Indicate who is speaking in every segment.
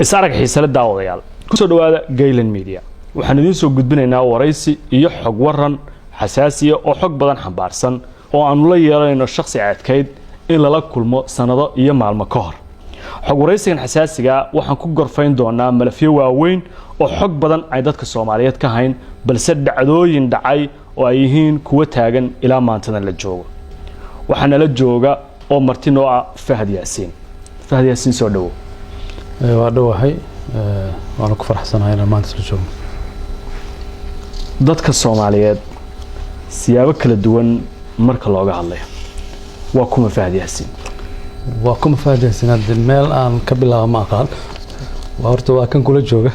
Speaker 1: isarag xiisale daawadayaal ku soo dhawaada Gaylan Media waxaan idin soo gudbinaynaa waraysi iyo xog waran xasaasiya oo xog badan xambaarsan oo aanu la yeelanayno shakhsi caadkeed in lala kulmo sanado iyo maalmo ka hor xog waraysigan xasaasiga waxaan ku gorfayn doonaa malafyo waaweyn oo xog badan ay dadka Soomaaliyeed ka hayn balse dhacdooyin dhacay oo ay yihiin kuwa taagan ilaa maantadan la joogo waxaana la jooga oo martino ah Fahad Yaasiin soo dhawo
Speaker 2: waa dhawahay waana ku faraxsanahay inaan maanta la joogo
Speaker 1: dadka Soomaaliyeed siyaabo kala duwan marka looga hadlayo waa kuma Fahad Yaasiin
Speaker 2: hadda meel aan ka bilaabo ma aqaan waa horta waa kan kula jooga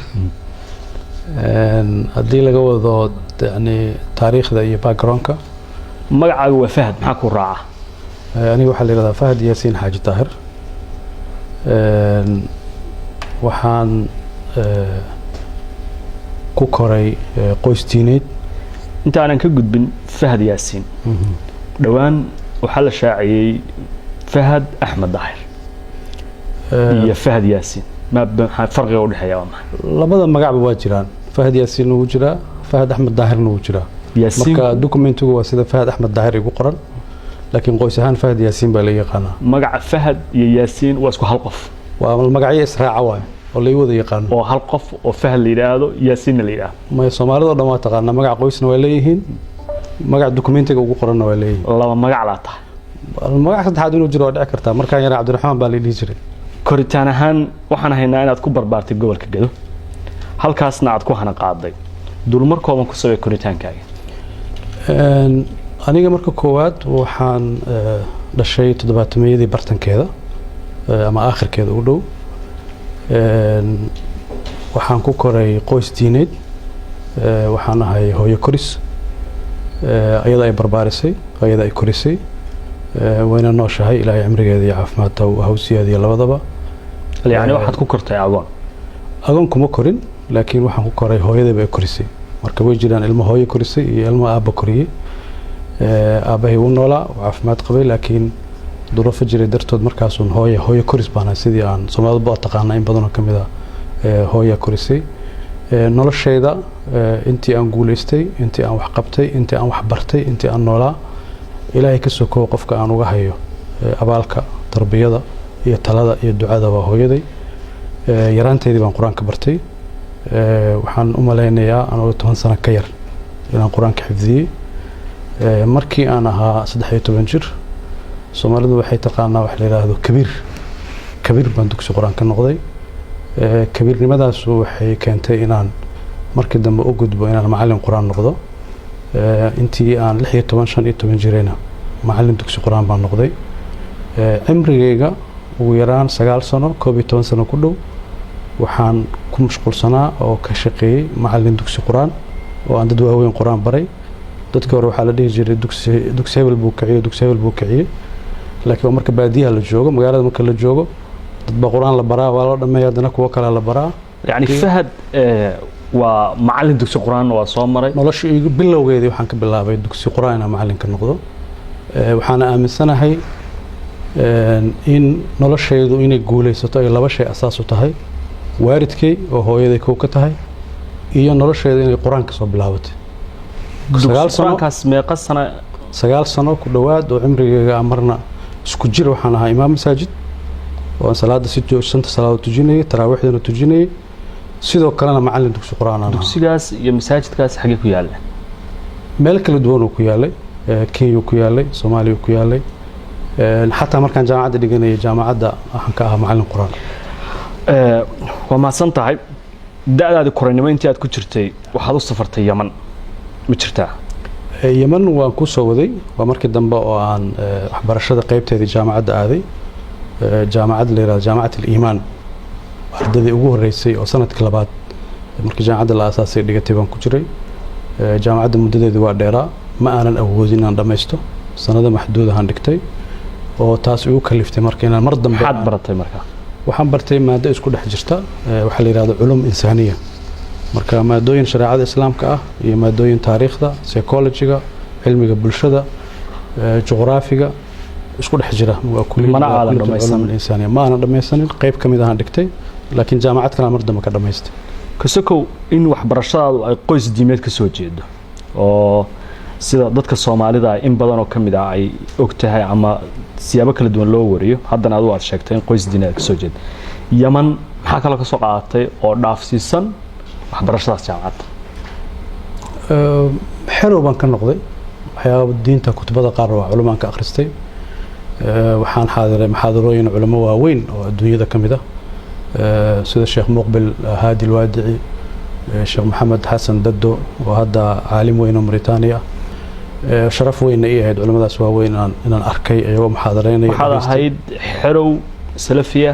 Speaker 2: haddii laga wado yani taariikhda iyo backgroundka
Speaker 1: magacaaga waa Fahad maxaa ku raaca
Speaker 2: aniga waxaa la yiraahdaa Fahad Yaasiin Xaaji Taahir waxaan ku koray qoys diineed
Speaker 1: inta aanan ka gudbin Fahad Yaasiin dhawaan waxaa la shaaciyay Fahad Axmed Daahir iyo Fahad Yaasiin ma farqiga u dhaxeeya waa maxay
Speaker 2: labada magacba waa jiraan Fahad Yaasiin uu jira Fahad Axmed Daahir uu jira marka documentigu waa sida Fahad Axmed Daahir igu qoran laakiin qoys ahaan Fahad Yaasiin baa la yaqaanaa
Speaker 1: magaca Fahad iyo Yaasiin waa isku hal qof
Speaker 2: waa magacyo israaca waay oo la wada yaqaan
Speaker 1: oo hal qof oo Fahad la yiraahdo Yaasiin la yiraahdo
Speaker 2: ma Soomaalidu dhammaan taqaana magac qoysna waa leeyihiin magac documentiga ugu qoran waa leeyihiin
Speaker 1: laba magac la tahay
Speaker 2: magac saddexaad inuu jiro dhici kartaa markaan yar Cabdiraxmaan baa la dhihi jiray
Speaker 1: koritaan ahaan waxaan haynaa inaad ku barbaartay gobolka Gedo halkaasna aad ku hana qaaday dulmar kooban ku sabay koritaankaaga
Speaker 2: aniga marka koowaad waxaan dhashay 7-meeyadii bartankeeda ama aakhirkeeda u dhow waxaan ku koray qoys diineed waxaan ahay hooyo koris ayada ay barbaarisay ayada ay korisay wayna nooshahay ilaahay cimrigeeda iyo caafimaadka uu hawsiyeeda iyo labadaba
Speaker 1: yani waxaad ku kortay
Speaker 2: agoon kuma korin laakiin waxaan ku koray hooyadayba ay korisay marka way jiraan ilmo hooyo korisay iyo ilmo aabba koriyay aabahay uu noolaa caafimaad qabay laakiin duruufo jiray dartood markaasuun hooyo koris baana sidii aan Soomaalidu baa taqaanaa in badan oo kamid ah hooyo korisay noloshayda intii aan guuleystay intii aan wax qabtay intii aan wax bartay intii aan noolaa ilaahay ka soo koob qofka aan uga hayo abaalka tarbiyada iyo talada iyo ducada waa hooyaday yaraanteedii baan quraanka bartay waxaan u maleynayaa anoo 10 sano ka yar inaan quraanka xifdiyay markii aan ahaa 13 jir Soomaalidu waxay taqaanaa wax la yiraahdo kabiir baan dugsi quraan ka noqday kabiirnimadaas waxay keentay inaan markii dambe u gudbo inaan macallin quraan noqdo intii aan 15 jirayna macallin dugsi quraan baan noqday cimrigayga ugu yaraan 9 sano 12 sano ku dhow waxaan ku mashquulsanaa oo ka shaqeeyay macallin dugsi quraan oo aan dad waaweyn quraan baray dadka hore waxaa la dhihi jiray dugsi hebel buu kiciye laakiin marka baadiyaha la joogo magaalada marka la joogo dad ba quraan la baraa waa loo dhameeyaa dana kuwa kale la baraa
Speaker 1: yani Fahad waa macallin dugsi quraan waa soo maray
Speaker 2: nolosha igu bilowgeedii waxaan ka bilaabay dugsi quraan inaan macallin ka noqdo waxaan aaminsanahay in noloshaydu inay guuleysato ay laba shay asaas u tahay waalidkay oo hooyaday kow ka tahay iyo noloshaydu inay quraan ka soo bilaabatay 9 sano ku dhawaad oo cimrigayga marna isku jir waxaan ahaa imaam masaajid oo salaada si joogsan salaad tujinay taraawiixdana tujinay sidoo kalena macallin dugsi quraan ah
Speaker 1: dugsigaas iyo masaajidkaas xagee ku yaala
Speaker 2: meel kala duwan ku yaalay Kenya ku yaalay Soomaaliya ku yaalay xataa markaan jaamacadda dhiganay jaamacadda waxaan ka ahaa macallin quraan
Speaker 1: waa maasan tahay da'daada koraynimo intii aad ku jirtay waxaad u safartay Yaman ma jirtaa
Speaker 2: Yaman waan ku soo waday waa markii dambe oo aan waxbarashada qaybteedii jaamacadda aaday jaamacad leeyahay jaamacad Iimaan ardayda ugu horeysay oo sanadkii labaad markii jaamacadda la aasaasay dhigatay baan ku jiray jaamacadda muddadeedu waa dheeraa ma aanan awoodin inaan dhameysto sanado maxduud ah aan dhigtay oo taas igu kaliftay markii inaan mar dambe
Speaker 1: waxaad baratay markaa
Speaker 2: waxaan bartay maado isku dhex jirta waxa la yiraahdo culum insaaniya marka maadooyin shariicada islaamka ah iyo maadooyin taariikhda psychology-ga cilmiga bulshada juqraafiga isku dhex jira waa kulli
Speaker 1: mana aadan dhameysan
Speaker 2: insaaniya ma aanan dhameysanin qayb kamid ah aan dhigtay laakiin jaamacad kale mar dambe ka dhamaystay
Speaker 1: kasokow in waxbarashadaadu ay qoys diimeed ka soo jeedo oo sida dadka Soomaalida in badan oo kamid ah ay ogtahay ama siyaabo kala duwan loo wariyo haddana aad sheegtay in qoys diimeed ka soo jeedo Yaman maxaa kale ka soo qaadatay oo dhaafsiisan waxbarashadaas jaamacadda
Speaker 2: xerow baan ka noqday waxyaabo diinta kutubada qaar waa culumaan ka akhristay waxaan xaadiray muxaadarooyin culimo waaweyn oo adduunyada kamid ah sida Sheekh Muqbil Haadi Alwaadici Sheekh Maxamed Xasan Daddo oo hadda caalim weyn oo Mauritania sharaf weyn ay ahayd culimadaas waaweyn inaan arkay ayagoo muxaadareynaya
Speaker 1: waxaad ahayd xerow salafiya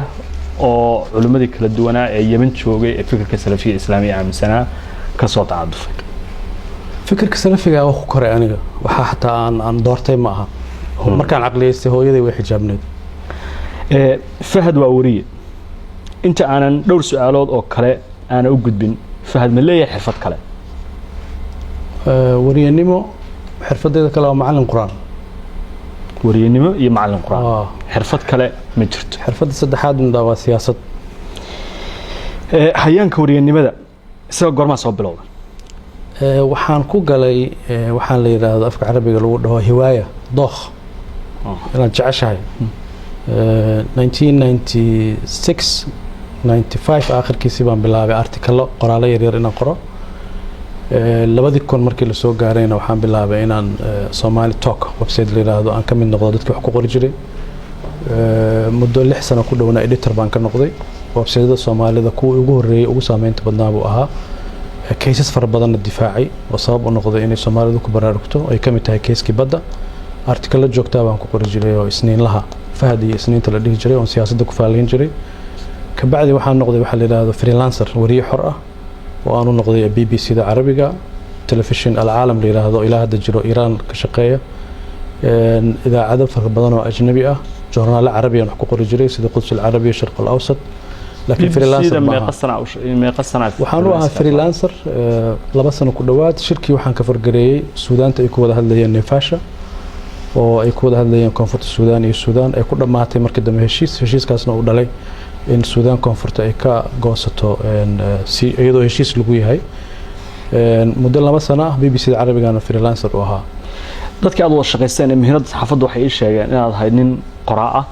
Speaker 1: oo culimadii kala duwanaa ee Yemen joogay ee fikirka salafiga islaamiga aaminsanaa ka soo tacadufay
Speaker 2: fikirka salafiga oo ku koray aniga waxa xataa aan doortay ma aha markaan aqliyeystay hooyaday way xijaabneed
Speaker 1: Fahad waa wariye inta aanan dhowr su'aalood oo kale aan u gudbin Fahad ma leeyahay xirfad kale
Speaker 2: wariyanimo xirfadeeda kale waa macallin quraan
Speaker 1: wariyanimo iyo macallin quraan xirfad kale ma jirto
Speaker 2: xirfadda saddexaad waa siyaasad
Speaker 1: hayaanka wariyanimada isaga goorma soo bilowday
Speaker 2: waxaan ku galay waxaan la yiraahdo afka carabiga lagu dhaho hiwaaya dookh inaan jeceshahay 1996 95 aakhirkiisii baan bilaabay artikalo qoraalo yaryar inaan qoro labadii kun markii la soo gaarayna waxaan bilaabay inaan Somali Talk website la yiraahdo aan ka mid noqdo dadkii wax ku qori jiray muddo 6 sano ku dhawna editor baan ka noqday website-da Soomaalida kuwa ugu horeeyay ugu saameynta badnaa buu ahaa cases fara badan difaacay oo sabab u noqday inay Soomaalidu ku baraarugto ay ka mid tahay case-kii badda artikalo joogta baan ku qori jiray oo isniinlaha Fahad iyo isniinta la dhigi jiray oo siyaasadda ku faaleyn jiray ka bacdi waxaan noqday waxa la yiraahdo freelancer wariye xor ah oo aanu noqday BBC-da Carabiga telefishin al-caalam la yiraahdo ilaa hadda jiro Iran ka shaqeeya idaacado fara badan oo ajnabi ah joornaal carabi aan wax ku qori jiray sida Quds al-Arabiya Sharq al-Awsat laakiin freelancer
Speaker 1: ma qasanaad
Speaker 2: waxaan u ahaa freelancer 2 sano ku dhawaad shirkii waxaan ka fargareeyay Suudaanta ay ku wada hadlayeen Neefasha oo ay ku wada hadlayeen koonfurta Suudaan iyo Suudaan ay ku dhamaatay markii dambe heshiiskaasna uu dhalay in Suudaan koonfurta ay ka goosato si iyadoo heshiis lagu yahay muddo 2 sano ah BBC-da Carabiga freelancer u ahaa
Speaker 1: dadkii aad wada shaqaysteen mihnada saxaafadda waxay sheegeen inaad ahayd nin qoraa ah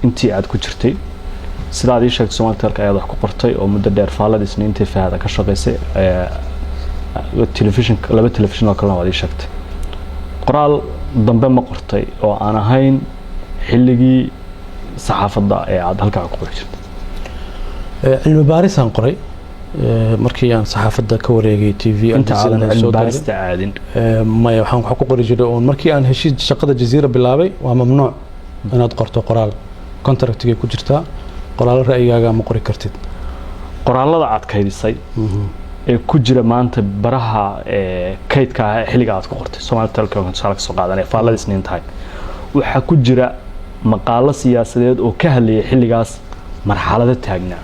Speaker 1: intii aad ku jirtay sidaad ii sheegtay Soomaaliyeedka ayaad wax ku qortay oo muddo dheer faaladiis intii Fahad ka shaqaysay laba telefishin oo kale waad ii sheegtay qoraal dambe ma qortay oo aan ahayn xilligii saxaafadda ee aad halka ku qori jirtay
Speaker 2: cilmi baaris aan qoray markii aan saxaafadda ka wareegay TV
Speaker 1: inta aan cilmi baarista aadin
Speaker 2: ma waxaan wax ku qori jiray oo markii aan heshiis shaqada Jazeera bilaabay waa mamnuuc inaad qorto qoraal contractiga ku jirta qoraal ra'yigaaga ma qori kartid
Speaker 1: qoraalada aad kaydisay ee ku jira maanta baraha kaydka xilliga aad ku qortay Soomaaliyeedka ka soo qaadanay faaladiis nintahay waxa ku jira maqaalo siyaasadeed oo ka hadlayay xilligaas marxalada taagnaa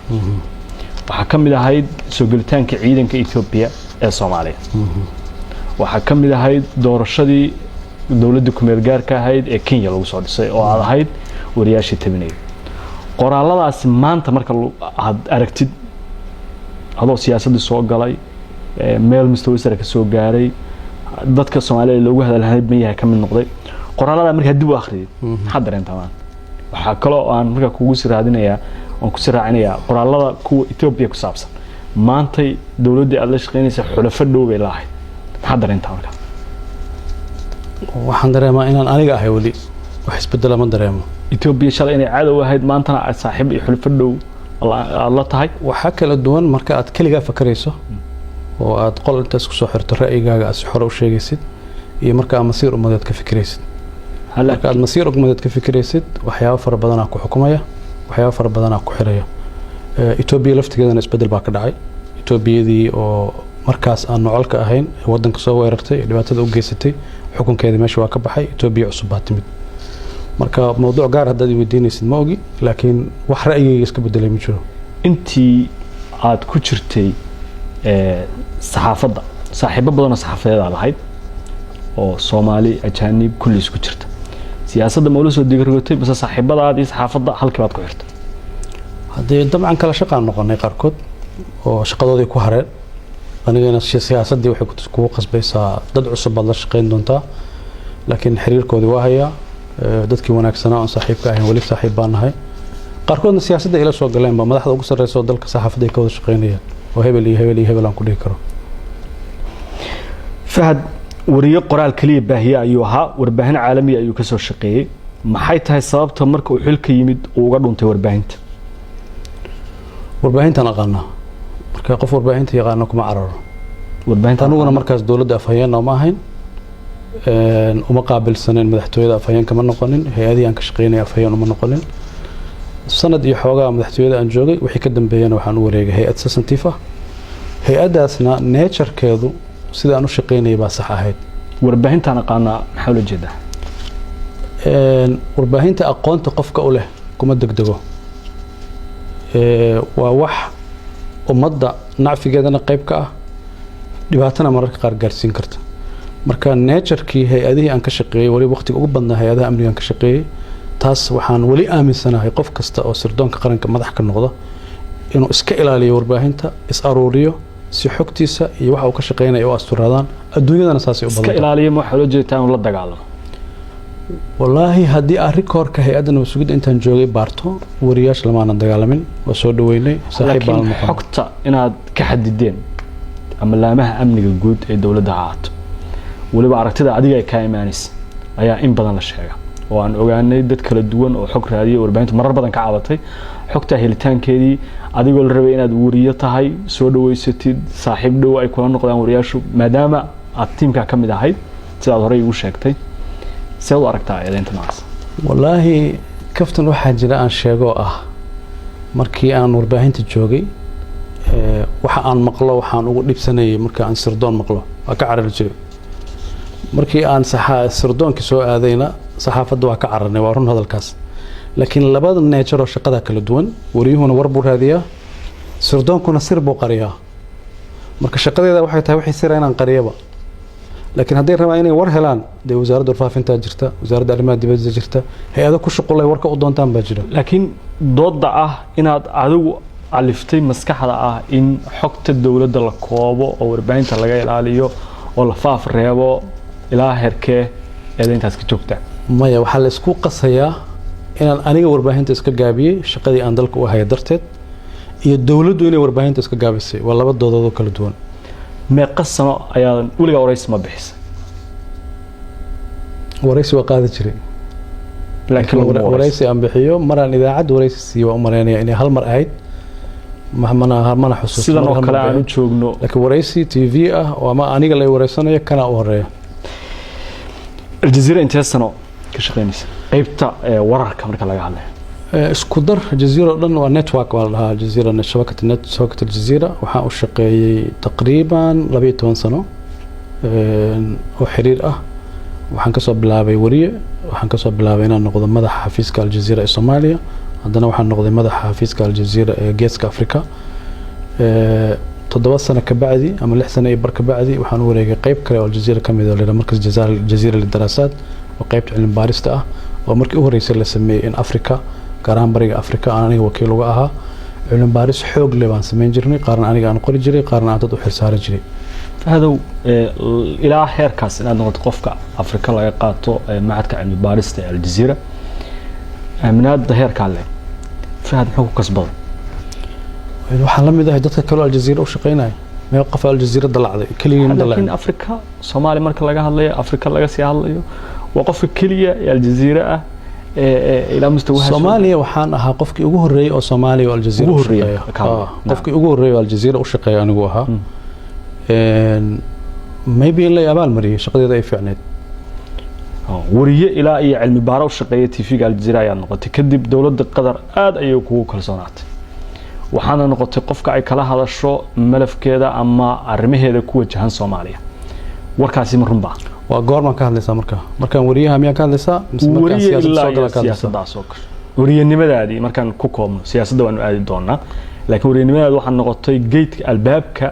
Speaker 1: waxa kamid ahayd soo galitaanka ciidanka Ethiopia ee Soomaaliya waxa kamid ahayd doorashadii dawladda ku meel gaarka ahayd ee Kenya lagu soo dhisay oo aad ahayd wariyaashii tabinay qoraaladaas maanta marka aad aragtid adoo siyaasadda soo galay meel mustawa sare ka soo gaaray dadka Soomaaliyeed loogu hadalhay ma yahay kamid noqday qoraalada marka dib u akhriyay maxaa dareentaa waxa kale oo aan marka kugu siraadinayaa oo ku siraacinayaa qoraalada kuwa Ethiopia ku saabsan maantay dawladda aad la shaqeynaysa xulafo dhow bay lahayd maxaa dareentaa marka
Speaker 2: waxaan dareemaa inaan aniga ahay wali wax isbedel ma dareemo
Speaker 1: Ethiopia shalay inay cadow ahayd maantana aad saaxiib iyo xulafo dhow la tahay
Speaker 2: waxa kala duwan marka aad kaliya fakarayso oo aad qol intaas ku soo xirto ra'yigaaga as xor u sheegaysid iyo marka aad masiir umadeed ka fikiraysid marka aad masiir umadeed ka fikiraysid waxyaabo fara badan ku xukumaya waxyaabo fara badan ku xiraya Ethiopia laftigeedana isbedel baa ka dhacay Ethiopiyadii oo markaas aan nocolka ahayn wadanka soo weerartay dhibaatada u geysatay xukunkeeda meesha waa ka baxay Ethiopia cusub baa timid marka mowduuc gaar hadda ay weydiinaysid ma ogi laakiin wax ra'yigayga iska bedelay ma jiro
Speaker 1: intii aad ku jirtay saxaafadda saaxiibo badan oo saxaafadeed lahayd oo Soomaali ajaanib kulli isku jirta siyaasadda ma la soo digargotay bas saaxiibadaadii saxaafadda halkii baad ku xirtay
Speaker 2: haddii dabcan kala shaqaan noqonay qaarkood oo shaqadoodii ku hareen anigana siyaasadii waxay kugu qasbaysaa dad cusub baad la shaqayn doontaa laakiin xiriirkoodii waa hayaa dadkii wanaagsanaa oon saaxiibka ahayn weli saaxiib baan nahay qaarkoodna siyaasadda ila soo galeen ba madaxda ugu sarreysa oo dalka saxaafadda ay ka wada shaqaynayaan oo hebel iyo hebel iyo hebel aan ku dhihi karo
Speaker 1: fahad wariye qoraal kaliya baahiye ayuu ahaa warbaahin caalami ayuu ka soo shaqeeyay maxay tahay sababta marka uu xilka yimid uu uga dhuntay
Speaker 2: warbaahintan aqaanaa marka qof warbaahinta yaqaana kuma cararo anuguna markaas dowladda afhayeenna uma ahayn uma qaabilsaneen madaxtooyada afhayeen kama noqonin hay-adihii aan ka shaqeynaya afhayeen uma noqonin sanad iyo xoogaa madaxtooyada aan joogay wixii ka dambeeyana waxaan u wareegay hay-ad sasantiif ah hay-addaasna neejarkeedu sida aan u shaqeynayay baa sax ahayd
Speaker 1: warbaahintaan aqaanaa maxaa ula jeedaa
Speaker 2: warbaahinta aqoonta qofka u leh kuma degdego waa wax ummadda nacfigeedana qayb ka ah dhibaatana mararka qaar gaarsiin karta marka neejarkii hay-adihii aan ka shaqeeyey weli waqtiga ugu badnaa hay-adaha amniga aan ka shaqeeyey taas waxaan weli aaminsanahay qof kasta oo sirdoonka qaranka madax ka noqda inuu iska ilaaliyo warbaahinta is aruuriyo si xogtiisa iyo waxa uu ka shaqeynaya u asturaadaan adduunyadana saasay u badan
Speaker 1: iska ilaaliyo ma waxa loo jeedaa inuu la dagaalamo
Speaker 2: wallaahi haddii arikoorka hay-adda nabad sugidda intaan joogay baarto wariyaasha lamaanan dagaalamin waa soo dhaweynay
Speaker 1: saaxiib baan noqon xogta inaad ka xadideen ama laamaha amniga guud ee dowladda haato waliba aragtida adiga ay ka imaanaysa ayaa in badan la sheega oo aan ogaanay dad kala duwan oo xog raadiya warbaahinta marar badan ka cabatay xogta helitaankeedii adigoo la rabay inaad wariyo tahay soo dhaweysatid saaxiib dhow ay kula noqdaan wariyaashu maadaama aad tiimka ka mid ahayd sidaad horey ugu sheegtay سيد أركتها إذا أنت ناس
Speaker 2: والله كفتن واحد جل أن شجاعة مركي أن ورباهين تجوجي وحان مقلة وحان وقلب سنة مركي أن سردون مقلة وكعر الجري مركي أن سردون كسوء هذينا صحافة دوا كعرنا وارون هذا الكاس لكن لبعض الناتشر وشقدها كل دون وريهون وربور هذه سردون كنا سربو قرية مركي شقدها إذا واحد تهوي سيرين عن قريبة لكن هذي الرمايني ورهلان دي وزارة الفافين تاجرته وزارة الأرماد دي بتجرته هي هذا كل شغل الله وركه قدام تام بجرة
Speaker 1: لكن ضد إن عدو عرفتي مسكحة إن حكت الدولة القوابة أو 40 تلاقي العالية ولا فاف الريابة إلى هركة إذا أنت هسكتوكته
Speaker 2: ما يا وحال سكوك قصية إن أنا 40 تسك جابي شقدي عندك وهي درتت هي الدولة دوني 40 تسك جابي سي والله بدو ضد كل دون
Speaker 1: ما قسم أيضا ولقى ورئيس ما بحس
Speaker 2: ورئيس وقاعد جري لكن ورئيس أم بحيو مرة إذا عد ورئيس سيوا مرة يعني هالمرة عيد ما حسوس
Speaker 1: سيدا نوكلا عنو تشوغنو
Speaker 2: لكن ورئيسي تي في وما أنيق اللي ورئيسانا يكنا أوريه
Speaker 1: الجزيرة انتهى السنة كشغينيس قيبتا ورارك مركا لغا عليه
Speaker 2: اسكودر جزيرة لأنه نتواك والها جزيرة شبكة النت شبكة الجزيرة وحاو الشقي تقريبا 12 سنة وحرير وحان كسب بلابي وريه وحان كسب بلابينا نقض مدح حفيزك الجزيرة الصومالية عندنا وحان نقض مدح حفيزك الجزيرة جيسك أفريقيا 7 سنة كبعدي أما 6 سنة يبر كبعدي وحان وريق قيب كلا والجزيرة كميدة لنا مركز الجزيرة للدراسات وقيبت علم باريستا ومركي أوريس اللي سميه إن أفريقيا قارن بريق أفريقيا أنا وكيل وجاها علم باريس حوق اللي بان سمين جرني قارن أنا عن قري جري قارن عن تطوح سار جري
Speaker 1: هذا إلى آخر كاس إن هذا قفك أفريقيا لا يقاطع معك علم باريس الجزيرة من هذا ظهير كله فهذا حقوق كسبه
Speaker 2: waxaan la mid ahay dadka kale Aljazeera u shaqeynay ma qof Aljazeera dalacday kaliya dalacay
Speaker 1: laakiin Afrika Soomaali marka laga hadlayo Afrika laga sii hadlayo waa qof kaliya Aljazeera ah ila mustawaha
Speaker 2: Soomaaliya waxaan ahaa qofkii ugu horeeyay oo Soomaaliya oo Aljazeera u shaqeeyay qofkii ugu horeeyay oo Aljazeera u shaqeeyay anigu ahaa maybe la abaal mariyay shaqadeeda ay fiicneed
Speaker 1: wariye ilaa iyo cilmi baaro u shaqeeyay TV-ga Aljazeera ayaa noqotay kadib dawladda Qatar aad ayay kugu kalsoonaatay waxaana noqotay qofka ay kala hadasho malafkeeda ama arrimaheeda ku wajahan Soomaaliya warkaasi ma runba
Speaker 2: waa goorma ka hadlaysaa markaan wariyaha miyaa ka hadlaysaa mise markaan
Speaker 1: siyaasadda soo kor wariyanimadaadii markaan ku koobno siyaasadda waanu aadi doonaa laakiin wariyanimadaadu waxaa noqotay gate albaabka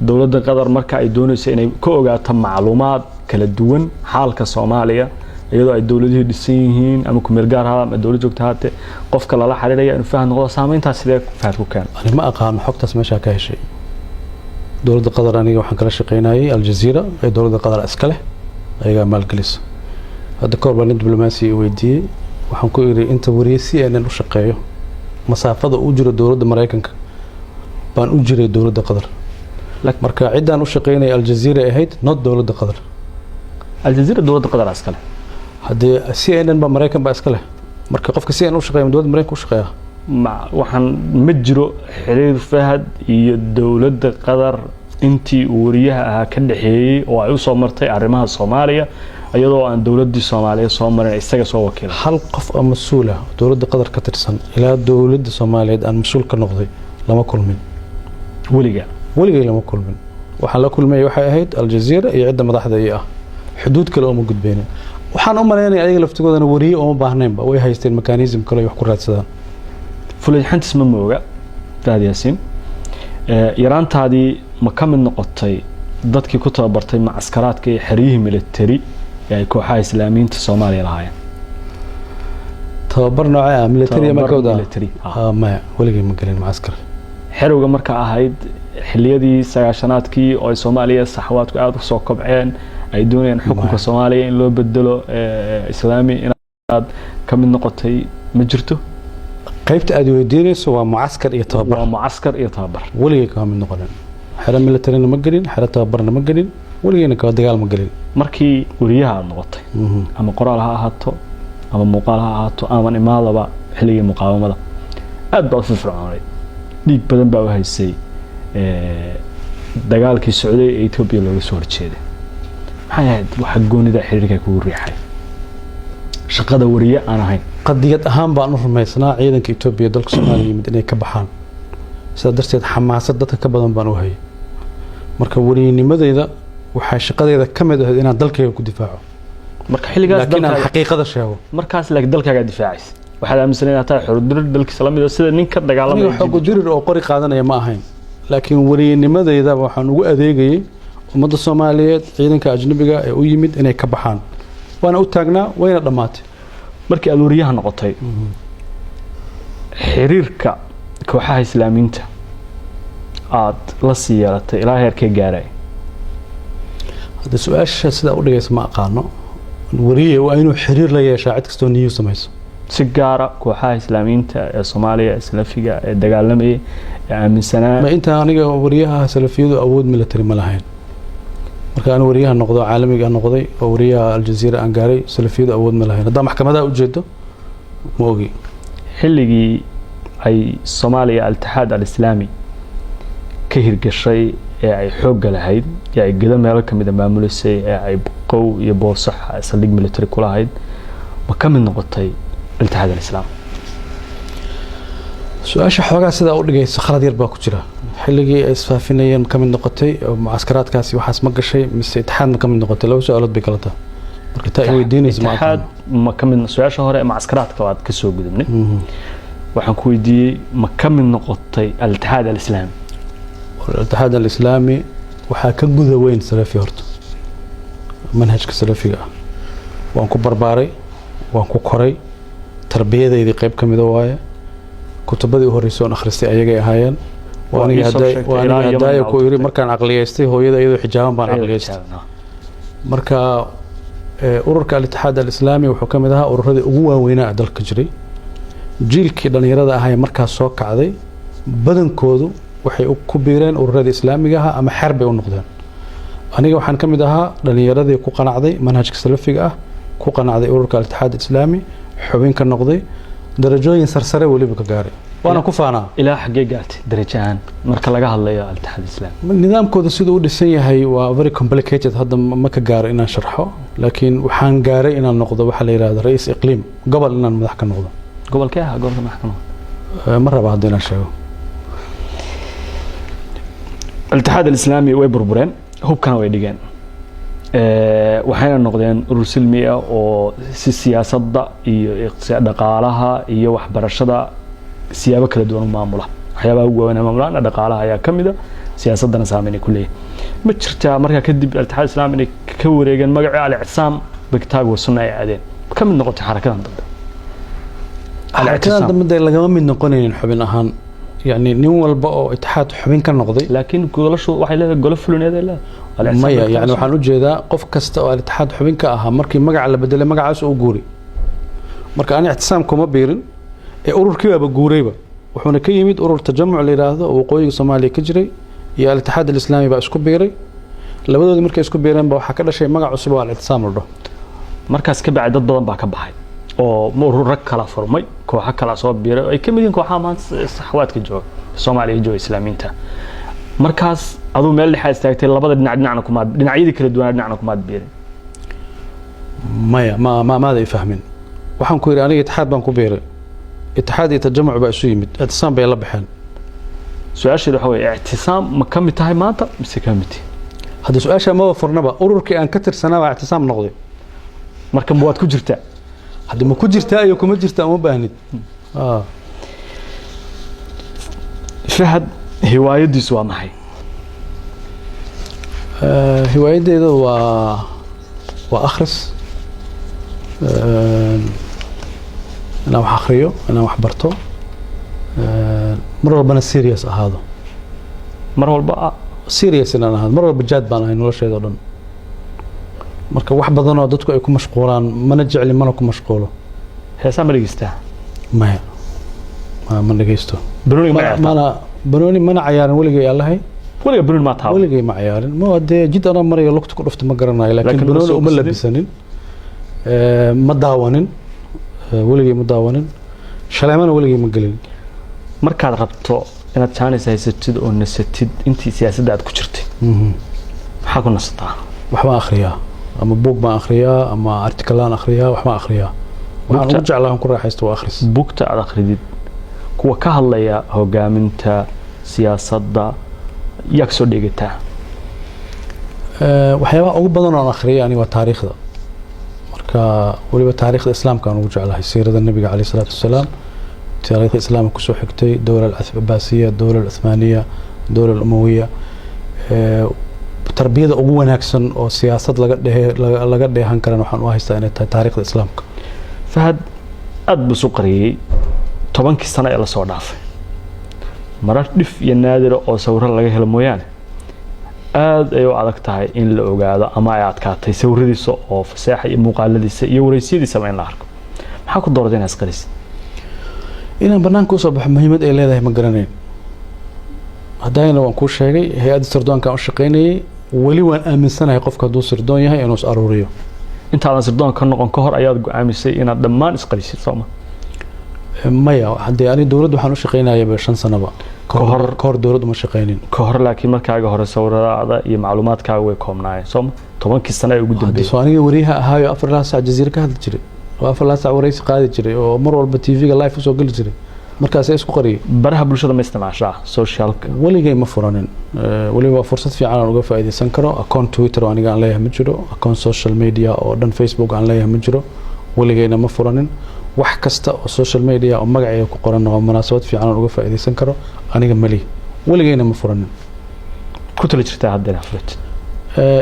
Speaker 1: dawladda Qatar marka ay doonayso inay ka ogaato macluumaad kala duwan xaalka Soomaaliya iyadoo ay dawladihii dhisan yihiin ama ku meel gaar ah ama dawlad joogta haatee qofka lala xiriiraya inuu faham noqdo saameyntaas sidee fahad ku keen
Speaker 2: ani ma aqaan xogtaas meesha ka heshay dawladda qatar aniga waxaan kala shaqeynayay aljazeera ee dawladda qatar iska leh ayaga maalgelisa hadda ka hor baan diblomaasi weydiiyey waxaan ku iri inta wariye CNN u shaqeeyo masaafada u jiro dawladda Mareykanka baan u jiray dawladda qatar marka cidaan u shaqeynay aljazeera ahayd not dawladda qatar
Speaker 1: aljazeera dawladda qatar iska leh
Speaker 2: hadii CNN ba Mareykan ba iska leh marka qofka CNN u shaqeeyo dawladda Mareykanka u shaqeeya
Speaker 1: waxaan ma jiro xiriir fahad iyo dawladda qatar intii wariyaha ahaa ka dhaxeeyay oo ay u soo martay arrimaha Soomaaliya iyadoo aan dawladii Soomaaliya soo marin isaga soo wakiil
Speaker 2: hal qof oo mas'uul ah dawladda qatar ka tirsan ilaa dawladda Soomaaliyeed aan mas'uul ka noqday lama kulmin weliga lama kulmin waxaan la kulmay waxay ahayd aljazeera iyo cidda madaxda ay ah xuduud kale oo ma gudbeenin waxaan u maleynay ayaga laftigoodana wariye oo ma baahnaynba way haysteen mechanism kale wax ku raadsadaan
Speaker 1: fulay xantis ma mooga Fahad Yaasiin yaraantaadii ma ka mid noqotay dadkii ku tababartay macskaraadka iyo xeriyihii military ee kooxaha islaamiyiinta Soomaaliya lahaayeen
Speaker 2: tababar nooca ah military ma kooda ma weliga ma galin macskar
Speaker 1: xerowga marka ahayd xilliyadii 90aadkii oo Soomaaliya saxawaadku aad u soo kobceen ay doonayeen xukunka Soomaaliya in loo bedelo islaami inaad ka mid noqotay ma jirto
Speaker 2: qaybta aad weydiinayso waa mucaskar iyo tababar weliga ka mid noqon xera military ma galin xera tababarna ma galin weligeena ka dagaal ma galin
Speaker 1: markii wariyaha aad noqotay ama qoraal ha ahaato ama muuqaal ha ahaato ama imaadaba xilligii muqaawamada aad baa u firfircoonay dhiig badan baa u haysay dagaalkii socday ee Itoobiya looga soo horjeeday maxay ahayd waxa goonida xiriirka kugu riixay shaqada wariye aan ahayn
Speaker 2: qadiyad ahaan baan u rumaysnaa ciidanka Itoobiya dalka Soomaaliya yimid inay ka baxaan sida darteed xamaasad dadka ka badan baan u hayay marka wariynimadeyda waxa shaqadeeda kamid ah inaan dalkayga ku difaaco
Speaker 1: marka xilligaas
Speaker 2: dalka xaqiiqada sheego
Speaker 1: markaas laakiin dalkaaga difaacis waxaad aaminsanay inaad tahay xordir dalkiisa lamid ah sida ninka dagaalamay
Speaker 2: xoog dirir oo qori qaadanaya ma ahayn laakiin wariynimadeyda waxaan ugu adeegayay ummadda Soomaaliyeed ciidanka ajnabiga ee u yimid inay ka baxaan waana u taagnaa wayna dhamaatay markii aad wariyaha noqotay xiriirka kooxaha islaamiyiinta aad la siyaaratay ilaa heerkee gaaray hada su'aasha sida u dhigaysa ma aqaano wariye waa inuu xiriir la yeeshaa cid kastoo niyo samayso
Speaker 1: si gaara kooxaha islaamiyiinta ee Soomaaliya islafiga ee dagaalamay ee aaminsanaa
Speaker 2: ma inta aniga wariyaha salafiyadu awood military ma lahayn marka aan wariyaha noqdo caalamiga noqday oo wariyaha aljazeera aan gaaray salafiyadu awood ma lahayn hada maxkamadaha u jeedo ma ogi
Speaker 1: xilligii ay Soomaaliya al-Ittixaad al-Islaami ka hirgashay ee ay xoog lahayd ee ay gada meel kamid ah maamulisay ee ay qow iyo boosax saldhig military ku lahayd ma ka mid noqotay al-Ittixaad al-Islaami
Speaker 2: su'aasha xoogaa sida u dhigaysa khalad yar baa ku jira xilligii ay isfaafinayeen ka mid noqotay oo mucaskaraadkaasi waxaas ma gashay mise Ittixaad ma ka mid noqotay laba su'aalood bay kala tahay marka taa ay weydiinayso
Speaker 1: Ittixaad ma ka mid su'aasha hore mucaskaraadka waad ka soo gudubnay waxaan ku weydiiyay ma ka mid noqotay al-Ittixaad al-Islaami
Speaker 2: al-Ittixaad al-Islaami waxa ka guda weyn salafi horta manhajka salafiga ah waan ku barbaaray waan ku koray tarbiyadeedii qayb kamid ah waaye kutubadii horeysay oo akhristay ayagay ahaayeen waana hadaaya ku yiri markaan aqliyeystay hooyada iyadoo xijaaban baan aqliyeystay marka ururka al-Ittixaad al-Islaami wuxuu kamid ahaa ururadii ugu waaweynaa dalka jiray jiilkii dhalinyarada ahaa markaas soo kacday badankoodu waxay ku biireen ururada islaamiga ah ama xarb ay u noqdeen aniga waxaan kamid ahaa dhalinyaradii ku qanacday manhajka salafiga ah ku qanacday ururka al-Ittixaad al-Islaami xubin ka noqday darajooyin sarsare waliba ka gaaray وانا كفانا
Speaker 1: الى حقيقات درجان marka laga hadlayo al-Ittixaad al-Islaami
Speaker 2: nidaamkooda sidoo u dhisan yahay waa very complicated hadda ma ka gaaro inaan sharxo laakiin waxaan gaaray inaan noqdo waxa la yiraahdo ra'iis iqliim gobol inaan madax ka noqdo
Speaker 1: gobolkee ah gobolka madax ka noqdo
Speaker 2: ma raba hadda inaan sheego
Speaker 1: al-Ittixaad al-Islaami way burbureen hubkana way dhigeen waxayna noqdeen urur silmi ah oo si siyaasadda iyo iqtisaad dhaqaalaha iyo waxbarashada siyaabo kala duwan maamula waxyaabaha ugu weyn maamulana dhaqaalaha ayaa kamida siyaasadana saameyn ku leeyahay ma jirtaa marka kadib al-Ittixaad al-Islaami ka wareegan magaca al-Ictisaam bigtaag wasuna ay aadeen ka mid noqotay xarakadan dambe
Speaker 2: xarakadan dambe lagama mid noqonaynin xubin ahaan يعني nin walba oo itixaad xubin ka noqday
Speaker 1: laakiin golashu waxay leedahay golo fulineed ay leedahay
Speaker 2: maya yani waxaan u jeedaa qof kasta oo itixaad xubin ka ahaa markii magaca la bedelay magacaas uu guuri marka aan ixtisaam kuma biirin ee ururkii ba guurayba wuxuuna ka yimid urur tajamuc la yiraahdo oo waqooyiga Soomaaliya ka jiray iyo al-itixaad al-islaami ba isku biiray labadoodii markay isku biireen ba waxa ka dhashay magac cusub oo al-ixtisaam la dhaho
Speaker 1: markaas ka bacay dad badan baa ka baxay oo urur rag kala furmay kooxo kala soo biiray ay kamid yihiin kooxaha maanta saxwaadka jooga Soomaaliya iyo Islaamiinta markaas aduu meel dhexe istaagtay labada dhinacna kuma dhinacyada kala duwan dhinacna kuma biirin
Speaker 2: maya ma ay fahmin waxaan ku yiri aniga itixaad baan ku biiray itixaad iyo tajamuc baa isu yimid ixtisaam bay la baxeen
Speaker 1: su'aasheedu waxa weeye ixtisaam ma kamid tahay maanta mise kamid
Speaker 2: hadda su'aasha ma furnaba ururkii aan ka tirsanaa waa ixtisaam noqday
Speaker 1: marka waad ku jirtaa
Speaker 2: hadda ma ku jirtaa iyo kuma jirtaa uma baahnid
Speaker 1: Fahad hiwaayadiisu waa maxay
Speaker 2: hiwaayadeedu waa akhris أنا وحخريو أنا وحبرتو مرة ربنا سيريس هذا
Speaker 1: مرة والبقى
Speaker 2: سيريس أنا هذا مرة بجد بنا هاي ولا شيء ضرن مركب واحد بدنا ضدكم يكون مشغولان ما نرجع لي ما نكون مشغوله
Speaker 1: هي سامر جيسته
Speaker 2: ما نجيسته
Speaker 1: بروني ما
Speaker 2: أنا بروني ما أنا عيارن ولا جاي الله هاي
Speaker 1: ولا بروني ما تعاون
Speaker 2: ولا جاي مع عيارن ما ودي جد أنا مرة يلقط كل رفت ما قرنا لكن بروني أملا بسنين ما داونين weligay ma daawanin shaleemana weligay ma galin
Speaker 1: markaad rabto inaad chance haysatid oo nasatid intii siyaasadda aad ku jirtay maxaa ku nasataa
Speaker 2: wax ma akhriyaa ama book ma akhriyaa ama article aan akhriyaa wax ma akhriyaa waxaan ugu jeclahay ku raaxaysto waa akhris
Speaker 1: bookta aad akhridid kuwa ka hadlaya hogaaminta siyaasadda yaa soo dhigataa
Speaker 2: waxyaabaha ugu badan oo aan akhriyay aniga waa taariikhda ولبا تاريخ الإسلام كانوا وجعلها سيرة النبي عليه الصلاة والسلام تاريخ الإسلام كسو حكتي الدولة العباسية الدولة العثمانية الدولة الأموية تربية أقوى ناكسن أو سياسات لقد دهان كان وحن واهستا إن تاريخ الإسلام
Speaker 1: فهد أدب سقري طبعا كستنا إلى صداف مرات دف ينادر أو صورة لقى هالمويان aad ay u adag tahay in la ogaado ama ay adkaatay sawiradiisa oo fasaxa iyo muuqaaladiisa iyo wareysidiisa in la arko maxaa ku dooratay inaad qarisid
Speaker 2: inaan banaanka u soo baxo muhiimad ay leedahay ma garanayn hadayna waan ku sheegay hay'adda sirdoonka aan shaqeynayay wali waan aaminsanahay qofka hadduu sirdoon yahay inuu is aruuriyo
Speaker 1: intaadan sirdoon ka noqon ka hor ayaad go'aamisay inaad dhammaan isqarisid sooma
Speaker 2: maya hadii ani dawladda waxaan u shaqeynayay 5 sanaba kahor dawladdu ma shaqeynin
Speaker 1: kahor laakiin markaaga hore sawirada iyo macluumaadkaaga way koobnaayeen sooma 10 sano ay ugu dambeeyay
Speaker 2: soo aniga wariyaha ahaayo 4 saac jaziira ka hadli jiray oo 4 saac wareysi qaadi jiray oo mar walba TV-ga live u soo gali jiray markaas ay isku qariyay
Speaker 1: baraha bulshada ma isticmaashaa socialka
Speaker 2: waligay ma furanin waliba fursad fiican aan uga faa'iideysan karo account Twitter aniga aan leeyahay ma jiro account social media oo dhan Facebook aan leeyahay ma jiro waligayna ma furanin wax kasta oo social media oo magacayga ku qoran oo munaasabad fiican uga faa'iideysan karo aniga mali waligayna ma furanin
Speaker 1: ku tala jirtaa hadda afrat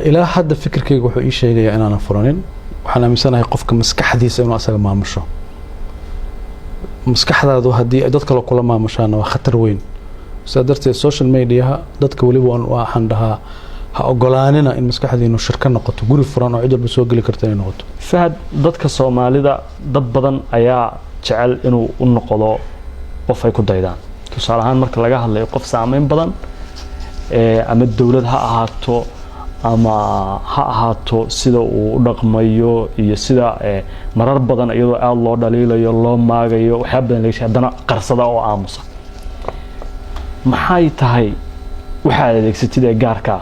Speaker 2: ilaa hadda fikirkaygu wuxuu ii sheegayaa inaan furanin waxaan aaminsanahay qofka maskaxdiisa inuu asaga maamusho maskaxdaadu haddii dad kale kula maamushaan waa khatar weyn sida darteed social media dadka waliba waxaan dhahaa ha ogolaanina in maskaxdiinu shirka noqoto guri furan oo cid walba soo gali karta inay noqoto
Speaker 1: fahad dadka Soomaalida dad badan ayaa jecel inuu u noqdo qof ay ku daydaan tusaale ahaan marka laga hadlayo qof saameyn badan ama dawlad ha ahaato ama ha ahaato sida uu u dhaqmayo iyo sida marar badan iyadoo aad loo dhaliilayo loo maagayo waxa badan leeyahay haddana qarsada oo aamusa maxay tahay waxa adeegsatid ee gaarka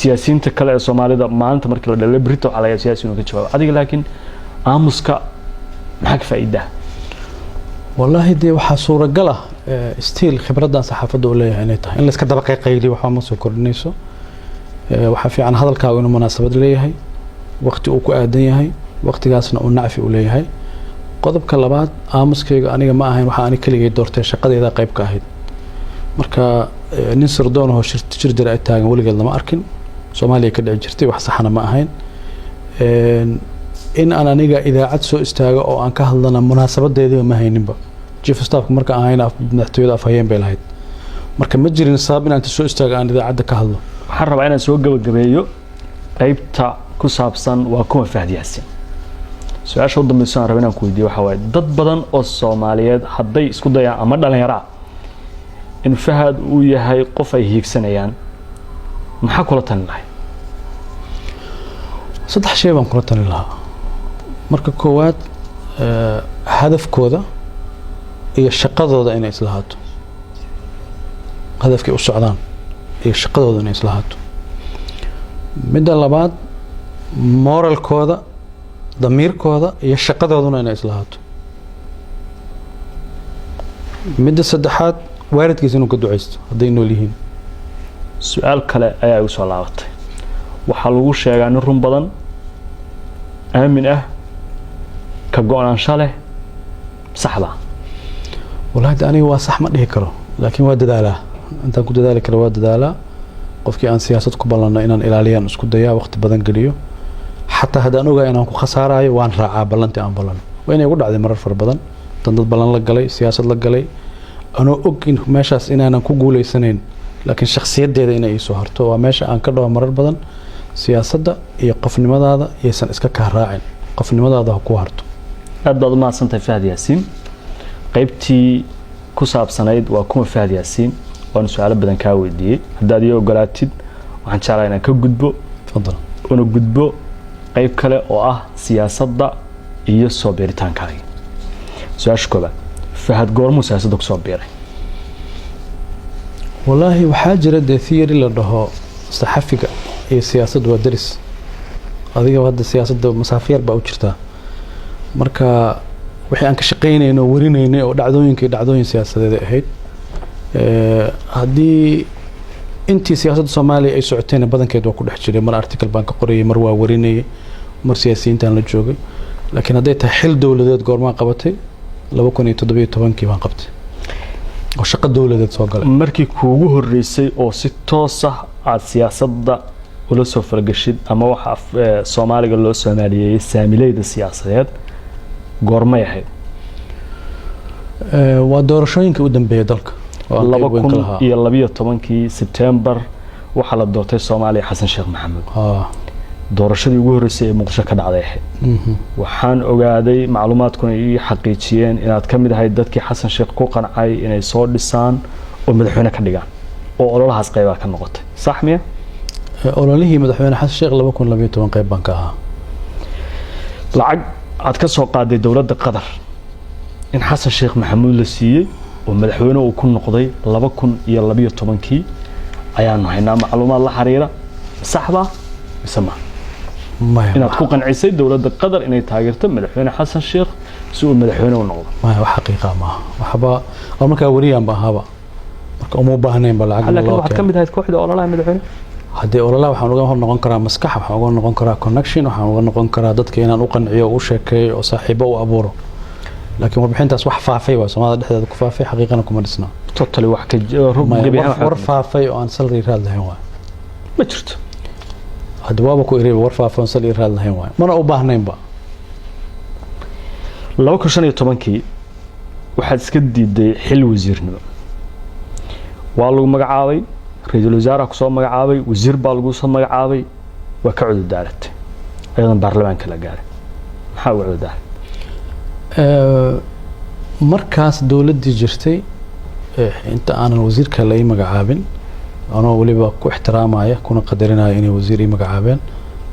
Speaker 1: siyaasiyiinta kale ee Soomaalida maanta markii la dhalay Brito waxa laga siyaasiyiin ka jawaab adiga laakiin aamuska maxaa ka faa'iido
Speaker 2: wallahi dee waxa suuragal ah stiil khibradan saxaafadda u leeyahay inay tahay in la iska daba qayqayli waxa ma soo kordhinayso waxa fiican hadalkaagu inuu munaasabad leeyahay waqti uu ku aadan yahay waqtigaasna uu nacfi u leeyahay qodobka labaad aamuskayga aniga ma ahayn waxa ani kaligay doortay shaqadeeda qayb ka ahayd marka nin sirdoon oo shir jira ay taagan waligeed lama arkin Soomaaliya ka dhici jirtay wax saxana ma ahayn in aan aniga idaacad soo istaago oo aan ka hadlana munaasabadeediiba ma hayninba chief staffka marka aan hayna madaxtooyada afhayeen bay lahayd marka ma jirin sabab inaan soo istaago aan idaacadda ka hadlo
Speaker 1: waxaan rabaa inaan soo gabagabeeyo qaybta ku saabsan waa kuma Fahad Yaasin su-aasha u dambaysa aan rabaa inaan ku weydiiyo waxa waaye dad badan oo Soomaaliyeed hadday isku dayaan ama dhalinyaro in Fahad uu yahay qof ay hiigsanayaan maxaa kula talin lahay
Speaker 2: saddex shay baan kula talin lahaa marka koowaad hadafkooda iyo shaqadooda inay islahaato hadafkay u socdaan iyo shaqadooda inay islahaato midda labaad moralkooda damiirkooda iyo shaqadooduna inay islahaato midda saddexaad waalidkiisa inuu ka duceysto hadday nool yihiin
Speaker 1: su-aal kale ayaa igu soo laabatay waxaa lagu sheegaa nin run badan aamin ah ka go-naansho leh saxda
Speaker 2: walahi aniga waa sax ma dhihi karo laakiin waa dadaalaa intaan ku dadaali karo waa dadaalaa qofkii aan siyaasad ku ballanno inaan ilaaliyaan isku dayaa waqti badan geliyo xataa haddaan ogahay inaan ku khasaarayo waan raacaa ballantii aan ballan waa inay ugu dhacday marar fara badan dan dad ballan la galay siyaasad la galay anoo og in meeshaas inaanan ku guuleysanayn laakiin shakhsiyadeeda inay ii soo harto waa meesha aan ka dhaho marar badan siyaasadda iyo qofnimadaada iyaysan iska kaa raacin qofnimadaada ha ku harto
Speaker 1: aad baad u mahadsantahay Fahad Yaasin qaybtii ku saabsanayd waa kuma Fahad Yaasin waan su'aalo badan ka weydiiyay haddaad iyo ogolaatid waxaan jeclahay inaan ka gudbo
Speaker 2: fadlan
Speaker 1: una gudbo qayb kale oo ah siyaasadda iyo soo beeritaankaaga su-aasha koobaad Fahad goormuu siyaasadda ku soo beeray
Speaker 2: والله وحاجة ده ثيري لده صحفية هي سياسة ودرس هذه هذا السياسة ده مسافير بأوجرتها مركا وحي أنك شقينا إنه ورينا إنه دعدوين سياسة ده هيد هذه أنتي سياسة الصومالي أي ساعتين بدن كده وكل حجري مر أرتكل بنك قرية مروة وريني مر سياسيين تان للجوجي لكن هذا تحل دولة ذات قرما قبتي لو كوني تدبي تبانكي ما قبتي وشق الدولة ذات سوق
Speaker 1: markii kuugu horeysay oo si toos ah aad siyaasadda ula soo fargashid ama waxa Soomaaliga loo Soomaaliyeeyay saamilayda siyaasadeed goormay ahayd
Speaker 2: waa doorashooyinka u dambeeyay dalka
Speaker 1: 2012 September waxa la doortay Soomaaliya Xasan Sheekh Maxamed doorashadii ugu horeysay ee Muqdisho ka dhacday waxaan ogaaday macluumaadkuna ay xaqiijiyeen inaad ka mid ahayd dadkii Xasan Sheekh ku qancay inay soo dhisaan oo madaxweyne ka dhigaan oo ololahaas qayb ka noqotay sax miya
Speaker 2: ololihii madaxweyne Xasan Sheekh 2012 qayb baan ka ahaa
Speaker 1: lacag aad ka soo qaaday dawladda Qatar in Xasan Sheekh Maxamuud la siiyay oo madaxweyne uu ku noqday 2012 ayaan haynaa macluumaad la xiriira saxba bisama inaad ku qancisay dawladda Qatar inay taageerto madaxweyne Xasan Sheekh si uu madaxweyne u noqdo
Speaker 2: ma wax xaqiiqa ma waxba marka wariyaan baahaba marka uma baahneen bal lacag
Speaker 1: laakiin waxa kamid ahayd kooxda ololaha madaxweyne
Speaker 2: hadii ololaha waxaan uga noqon karaa maskax waxaan uga noqon karaa connection waxaan uga noqon karaa dadka inaan u qanciyo u sheekeeyo oo saaxiibo u abuuro laakiin warbixintaas wax faafay waa Soomaalida dhexdeeda ku faafay xaqiiqana kuma dhisna
Speaker 1: totally wax ka rub
Speaker 2: gabiyaha war faafay oo aan salary raad lahayn waa
Speaker 1: ma jirto
Speaker 2: هذا وابا كو إريب ورفع فنسل إيراد لهين واي ما أنا أباهنين با
Speaker 1: لو كشان يتمنكي واحد سكدي دي حل وزيرنا والله مقعاوي رئيس الوزراء كسو مقعاوي وزير بالغو سو مقعاوي وكعود الدارت أيضا برلمان كلا قاري حاول عودة
Speaker 2: مركز دولة دي جرتي انت أنا الوزير كلا مقعابين أنا وليبا كو احترامايا كنا قدرنا إني وزيري مقعابين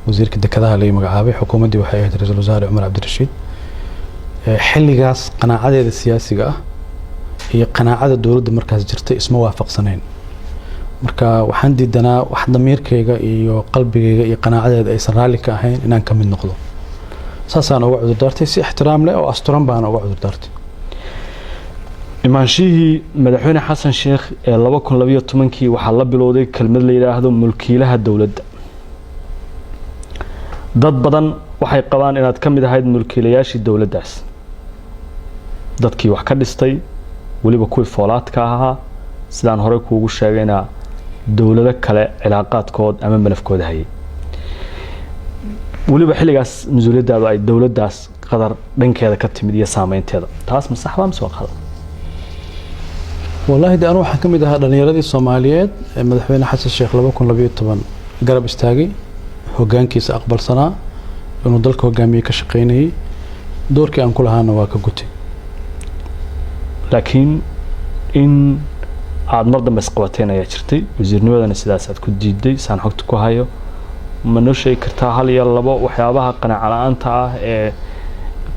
Speaker 2: وزير كدكدها لي مقعابي حكومة دي وحياة رئيس الوزراء عمر عبد الرشيد حلقاس قناعة السياسية هي قناعة الدولة مركز جرتي اسمه وافق سنين مركا وحن ديدنا واحد ضميركيغا iyo qalbigayga iyo qanaacadeeda ay sarraali ka ahayn inaan ka mid noqdo saasaan uga cudur daartay si ixtiraam leh oo asturan baan uga cudur daartay
Speaker 1: imaanshihii madaxweyne Xasan Sheekh ee 2012 waxa la bilowday kelmad la yiraahdo mulkiilaha dawladda dad badan waxay qabaan inaad ka mid ahayd mulkiilayaashii dawladdaas dadkii wax ka dhistay waliba kuwii foolaadka ahaa sidaan hore kuugu sheegayna dawlado kale cilaaqaadkood ama malafkooda hayay waliba xilligaas masuuliyadaadu ay dawladdaas qadar dhankeeda ka timid iyo saameynteeda taas ma sax baa mise waa qalad
Speaker 2: والله ده أنا واحد كم ده دنياردي الصوماليات مدحونا حسن الشيخ لبا كون لبيو طبعا قرب استاجي هجان كيس أقبل سنة إنه ضلك هجامي كشقيني دور كأن كلها نواك قتي
Speaker 1: لكن إن عاد مرضى مسقوتين يا شرتي وزير نوادنا السياسات كنت جدي سان حقتكوا هايو منو شيء كرتها هل يلا بقى وحيابها قناع على أنت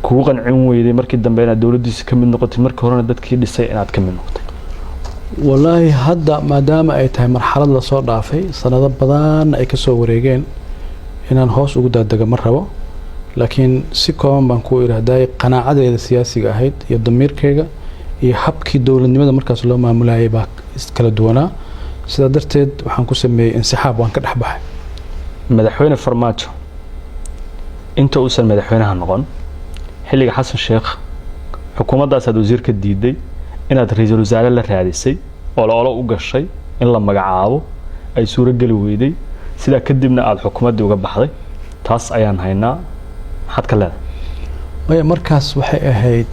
Speaker 1: كوغن عموي مركي دنبينا الدولة دي كم نقطة مركي هرنا دتك لسه إنها كم نقطة
Speaker 2: والله هذا ما دام أي تهم مرحلة لصار ضعفي سنة بدان أي كسو وريجين إن الهوس وجود دقة مرة لكن سكون بنكو إلى داي قناعة السياسي جاهد يدمر كيجا يحبكي دولة لماذا مركز لو ما ملاعبك كلا دونا سدرتد وحنكو سمي انسحاب وانك أحبه
Speaker 1: مدحوين فرماتو أنت أوصل مدحوينها النقن حلقة حسن الشيخ حكومة داسد وزير كديدي inaad ra'iisul wasaare la raadisay oo la u gashay in la magacaabo ay suura gali weeday sida kadibna aad xukuumadda uga baxday taas ayaan haynaa maxad ka leedahay
Speaker 2: way markaas waxay ahayd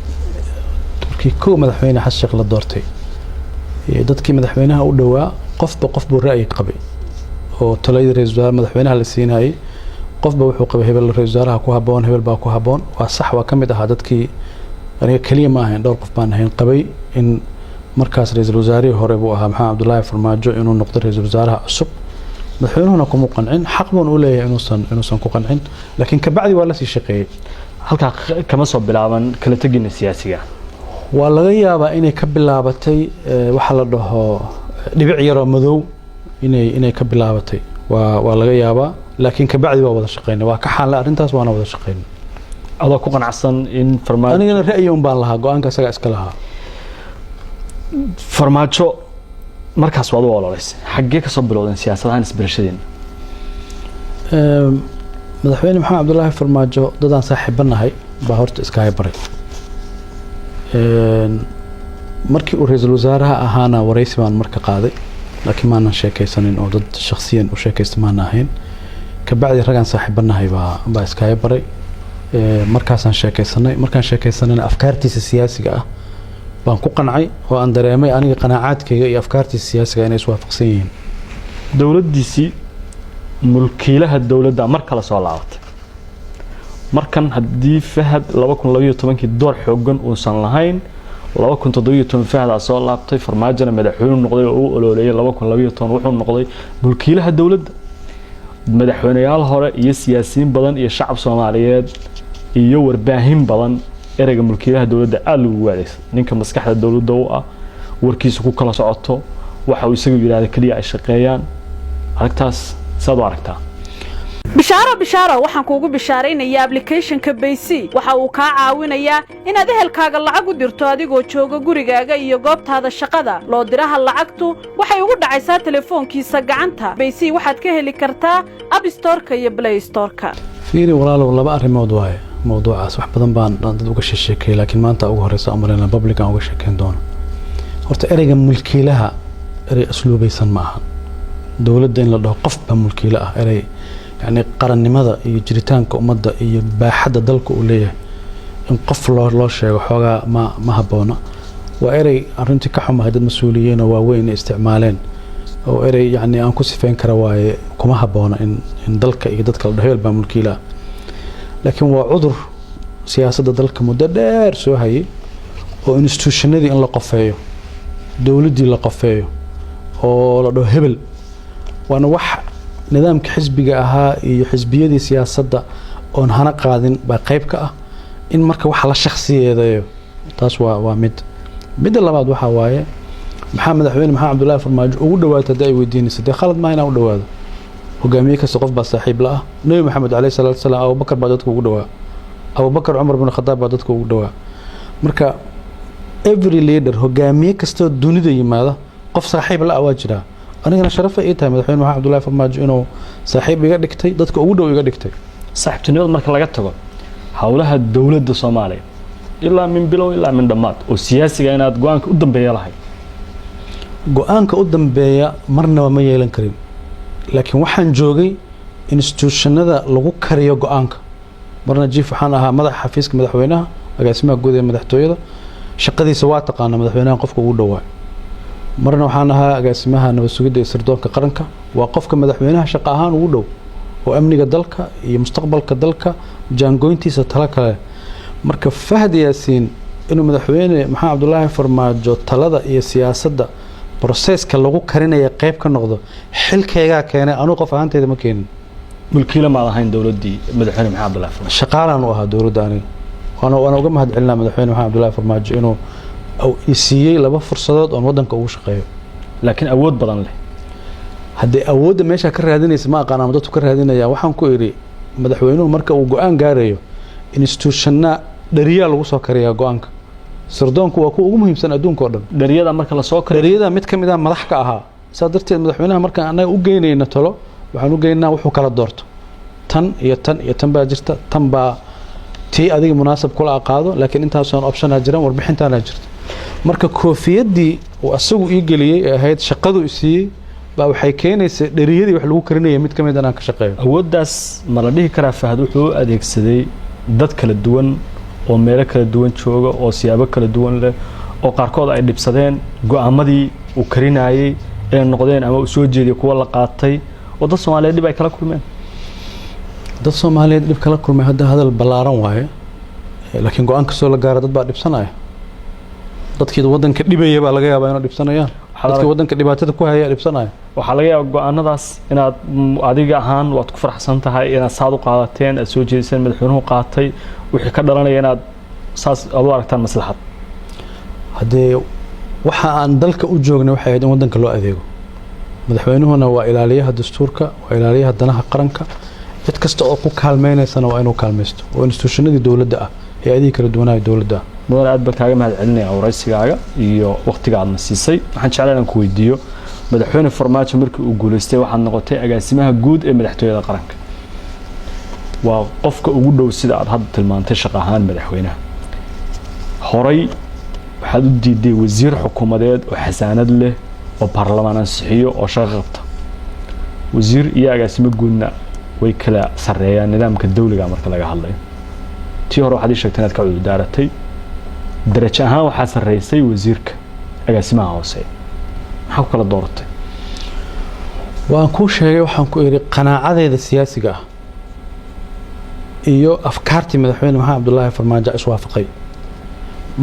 Speaker 2: turkii koo madaxweyne xasan sheekh la doortay dadkii madaxweynaha u dhawaa qof buu ra'yi qabay oo talada ra'iisul wasaare madaxweynaha la siinayay qofba wuxuu qabay hebel ra'iisul wasaaraha ku haboon hebel baa ku haboon waa sax waa kamid ahaa dadkii aniga kaliya ma ahayn dhowr qof baan ahayn qabay in markaas ra'iisul wasaarihii hore buu ahaa maxamed abdullaahi farmaajo inuu noqdo ra'iisul wasaaraha cusub madaxweynuhuna kuma qancin xaq buu u leeyahay inuusan ku qancin laakiin ka bacdi waa la sii shaqeeyay
Speaker 1: halka kama soo bilaaban kala tagina siyaasiga
Speaker 2: waa laga yaabaa inay ka bilaabatay waxa la dhaho dhibic yar oo madow inay ka bilaabatay waa laga yaabaa laakiin ka bacdi waa wada shaqeynay waa ka xaal arintaas waana wada shaqeynay
Speaker 1: adoo ku qanacsan in farmaajo
Speaker 2: anigana ra'yi un baan lahaa go'aanka isaga iska lahaa
Speaker 1: farmaajo markaas waad u ololaysay xaggee ka soo bilowdeen siyaasadahan isbarashadeen
Speaker 2: madaxweyne maxamed abdullaahi farmaajo dadaan saaxiibanahay baa horta iska haybaray markii uu ra'iisul wasaaraha ahaana waraysi baan marka qaaday laakiin maanan sheekaysanin oo dad shakhsiyan u sheekaysta maana ahayn ka bacdi ragaan saaxiibanahay baa iska haybaray markaasaan sheekaysanay afkaartiisa siyaasiga ah baan ku qancay oo aan dareemay aniga qanaacadkayga iyo afkaartiisa siyaasiga inay iswaafaqsan yihiin
Speaker 1: dawladdiisii mulkiilaha dawladda mar kale soo laabatay markan haddii fahad 2012 door xoogan uusan lahayn 2017 fahad soo laabtay farmaajona madaxweyne noqday oo uu ololeeyay 2012 wuxuu noqday mulkiilaha dawladda madaxweynayaal hore iyo siyaasiyiin badan iyo shacab Soomaaliyeed iyo warbaahin badan ereyga mulkiilaha dawladda aad lagu wareysay ninka maskaxda dawladda oo ah warkiisa ku kala socoto waxa uu isagu yiraahdo kaliya ay shaqeeyaan aragtaas saad u aragtaa
Speaker 3: bishaaro waxaan kuugu bishaaraynayaa application-ka Baysi waxa uu ka caawinayaa inaad ehelkaaga lacag u dirto adigoo jooga gurigaaga iyo goobtaada shaqada loo diraha lacagtu waxay ugu dhacaysaa telefoonkiisa gacanta Baysi waxaad ka heli kartaa App Store-ka iyo Play Store-ka
Speaker 2: fiiri walaalow laba arrimood waaye mowduucaas wax badan baan dad uga sheekay laakiin maanta ugu horeysa amarina public aan uga sheekeyn doono horta ereyga mulkiilaha erey asluubaysan ma aha dawladda in la dhaho qof ba mulkiila ah erey يعني qarannimada iyo jiritaanka ummadda iyo baaxadda dalka uu leeyahay in qof loo sheego xogaa ma haboona waa erey arrintii ka xumahay dad mas'uuliyiin oo waaweyn isticmaaleen oo erey yani aan ku sifeyn kara waaye kuma haboona in dalka iyo dadka la dhahay baa mulkiila laakiin waa cudur siyaasadda dalka muddo dheer soo hayay oo institutionadii in la qofeeyo dawladdii la qofeeyo oo la dhaho hebel waana wax nidaamka xisbiga ahaa iyo xisbiyadii siyaasadda oon hana qaadin baa qayb ka ah in marka waxa la shakhsiyeedayo taas waa mid labaad waxa waaye madaxweyne maxamed abdullaahi farmaajo ugu dhawaatay haday weydiinayso dee khalad ma inaan u dhawaado hogaamiye kasta qof baa saaxiib la ah nabi maxamed calayhi salaatu wasalaam abubakar baa dadka ugu dhawaa abubakar cumar bin khadaab baa dadka ugu dhawaa marka every leader hogaamiye kastoo dunida yimaada qof saaxiib la ah waa jiraa anigana sharaf ay tahay madaxweyne maxamed abdullaahi farmaajo inuu saaxiib iga dhigtay dadka ugu dhow iga dhigtay
Speaker 1: saaxiibtinimada marka laga tago hawlaha dawladda Soomaaliya ilaa min bilow ilaa min dhamaad oo siyaasiga inaad go'aanka u dambeeya lahayd
Speaker 2: go'aanka u dambeeya marna ma yeelan karin laakiin waxaan joogay institutionada lagu kariyo go'aanka marna jiif waxaan ahaa madaxa xafiiska madaxweynaha agaasimaha guud ee madaxtooyada shaqadiisa waa taqaana madaxweynaha qofka ugu dhawaa marna waxaan ahaa agaasimaha nabad sugidda ee sirdoonka qaranka waa qofka madaxweynaha shaqo ahaan ugu dhow oo amniga dalka iyo mustaqbalka dalka jaangoyntiisa tala kale marka Fahad Yaasiin inuu madaxweyne maxamed cabdullaahi farmaajo talada iyo siyaasadda processka lagu karinaya qayb ka noqdo xilkayga keenay anu qof ahaanteeda ma keenin
Speaker 1: mulkiila ma ahayn dawladii madaxweyne maxamed cabdullaahi farmaajo
Speaker 2: shaqaalan u ahaa dawladda aniga waana uga mahadcelinaa madaxweyne maxamed cabdullaahi farmaajo inuu siiyay laba fursadood oo wadanka ugu shaqeeyo
Speaker 1: laakiin awood badan leh
Speaker 2: haddii awoodda meesha ka raadinaysa ma aqaan ama dadku ka raadinaya waxaan ku iri madaxweynuhu marka uu go'aan gaarayo institutionna dhariyaa lagu soo kariyaa go'aanka sirdoonku waa kuwa ugu muhiimsan adduunka oo dhan
Speaker 1: dhariyada marka la soo kariyo
Speaker 2: dhariyada mid ka mid ah madax ka ahaa saa darteed madaxweynaha markaan annaga u geynayna talo waxaan u geynaynaa wuxuu kala doorto tan iyo tan iyo tan baa jirta tan baa tii adiga munaasab kula qaado laakiin intaasoon optionaa jiran warbixintaana jirta marka koofiyadii uu asagu ii geliyey ee ahayd shaqadu i siiyey baa waxay keenaysaa dhariyadii wax lagu karinaya mid ka mid aan ka shaqeeyo
Speaker 1: awooddaas ma la dhihi karaa Fahad wuxuu adeegsaday dad kala duwan oo meelo kala duwan jooga oo siyaabo kala duwan leh oo qaarkood ay dhibsadeen go'aamadii uu karinayay ee noqdeen ama uu soo jeediyay kuwa la qaatay oo dad Soomaaliyeed dib ay kala kulmeen
Speaker 2: dad Soomaaliyeed dib kala kulmay hadal balaaran waaye laakiin go'aan kasoo la gaaro dad baa dhibsanaya dadkii wadanka dhibaya baa laga yaabaa inay dhibsanayaan dadkii wadanka dhibaatada ku haya dhibsanaya
Speaker 1: waxaa laga yaabaa go'aanadaas inaad adiga ahaan waad ku faraxsan tahay inaad saad u qaadateen aad soo jeediseen madaxweynuhu qaatay wixii ka dhalanaya inaad saas aad u aragtaan maslaxad
Speaker 2: haddee waxa aan dalka u joognay waxay ahayd in wadanka loo adeego madaxweynuhuna waa ilaaliyaha dastuurka waa ilaaliyaha danaha qaranka cid kasta oo ku kaalmeynaysana waa inuu kaalmaysto oo institutionadii dawladda ah ee adii kala duwanaayo dawladda
Speaker 1: mudan aad baan kaaga mahadcelinaya waraysigaaga iyo waqtiga aad na siisay waxaan jeclaan inaan ku weydiiyo madaxweyne farmaajo markii uu guuleystay waxaad noqotay agaasimaha guud ee madaxtooyada qaranka waa qofka ugu dhow sida aad hadda tilmaantay shaqo ahaan madaxweynaha horay waxaad u diiday wasiir xukuumadeed oo xasaanad leh oo baarlamaan ansixiyo oo shaqo qabta wasiir iyo agaasimo guudna way kala sareeyaan nidaamka dawliga marka laga hadlayo tii hore waxaad ii sheegtay inaad ka cudurdaaratay darajo ahaan waxaa sareysay wasiirka agaasimaha hoose maxaa ku kala dooratay
Speaker 2: waan ku sheegay waxaan ku iri qanaacadeeda siyaasiga ah iyo afkaartii madaxweyne maxamed cabdullaahi farmaajo iswaafaqay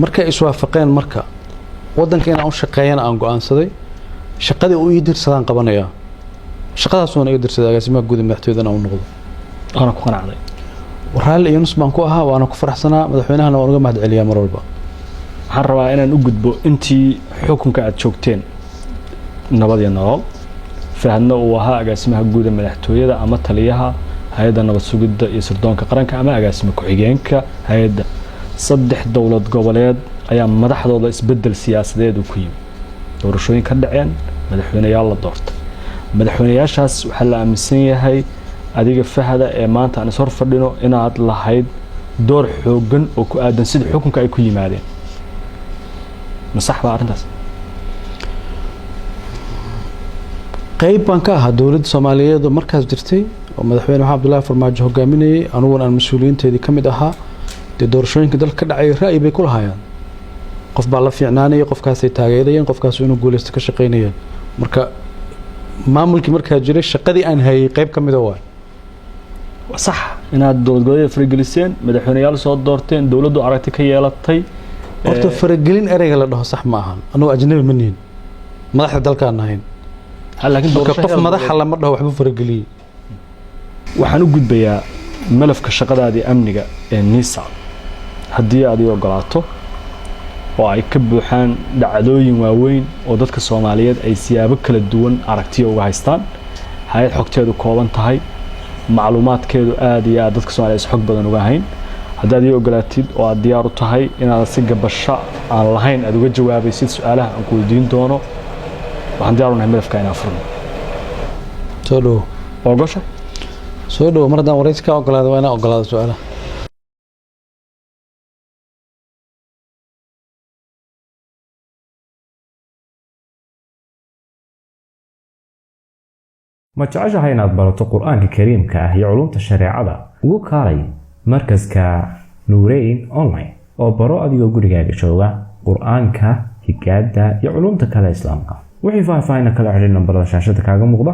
Speaker 2: markay iswaafaqeen marka wadanka inaan u shaqeeyana aan go'aansaday shaqadii uu ii dirsadaan qabanayaa shaqadaasuna iga dirsaday agaasimaha guud ee madaxtooyada aan u noqdo
Speaker 1: ana ku qanacday
Speaker 2: waraal iyo nus baan ku ahaa waana ku faraxsanaa madaxweynahana waan uga mahadceliyaa mar walba
Speaker 1: waxaan rabaa inaan u gudbo intii xukunka aad joogteen nabad iyo nolol Fahadna uu ahaa agaasimaha guud ee madaxtooyada ama taliyaha hay'adda nabad sugidda iyo sirdoonka qaranka ama agaasima ku-xigeenka hay'adda saddex dawlad goboleed ayaa madaxdooda isbedel siyaasadeed ku yimid doorashooyin ka dhaceen madaxweynayaal la doortay madaxweynayaashaas waxaa la aaminsan yahay adiga Fahada ee maanta aan soo fadhino inaad lahayd door xoogan oo ku aadan sida xukunka ay ku yimaadeen masax baa arintaas
Speaker 2: qayb baan ka ahaa dawladda Soomaaliyeed oo markaas jirtay oo madaxweyne maxamed cabdullaahi farmaajo hogaaminayay aniguna aan mas'uuliyiinteedii ka mid ahaa doorashooyinka dalka ka dhacay ra'yi bay ku lahaayeen qof baa la fiicnaanayay qofkaasay taageerayeen qofkaas inuu guuleysto ka shaqeynayeen marka maamulkii markaa jiray shaqadii aan hayay qayb ka mid ah waa
Speaker 1: صح inaad dowladgoboleed farageliseen madaxweynayaal soo doorteen dawladdu aragti ka yeelatay
Speaker 2: horta faragelin ereyga la dhaho sax ma ahan anoo ajnabi ma nihin madaxda dalka aan ahayn laakiin qof madaxa lama dhaho waxba farageliyay
Speaker 1: waxaan u gudbayaa malafka shaqadaadii amniga ee NISA haddii aad ogolaato oo ay ka buuxaan dhacdooyin waaweyn oo dadka Soomaaliyeed ay siyaabo kala duwan aragtiyo uga haystaan hay'ad xogteedu kooban tahay macluumaadkeedu aad iyo aad dadka Soomaaliyeed xog badan uga hayn haddaad ogolaatid oo aad diyaar u tahay inaad si gabasho aan lahayn aad uga jawaabaysid su'aalaha aan ku weydiin doono waxaan diyaar u nahay malafka inaan furno
Speaker 2: soo dhow
Speaker 1: ogosha
Speaker 2: soo dhow mar haddaan waraysi ka ogolaado waa inaan ogolaado su'aalaha
Speaker 4: ma jeceshahay inaad barato qur-aanka kariimka ah iyo culumta shareecada ugu kaalay markaska nuureyn online oo baro adigoo gurigaaga jooga qur-aanka higaada iyo culumta kale islaamka wixii faahfaahin kala xiriir nambarada shaashada kaaga muuqda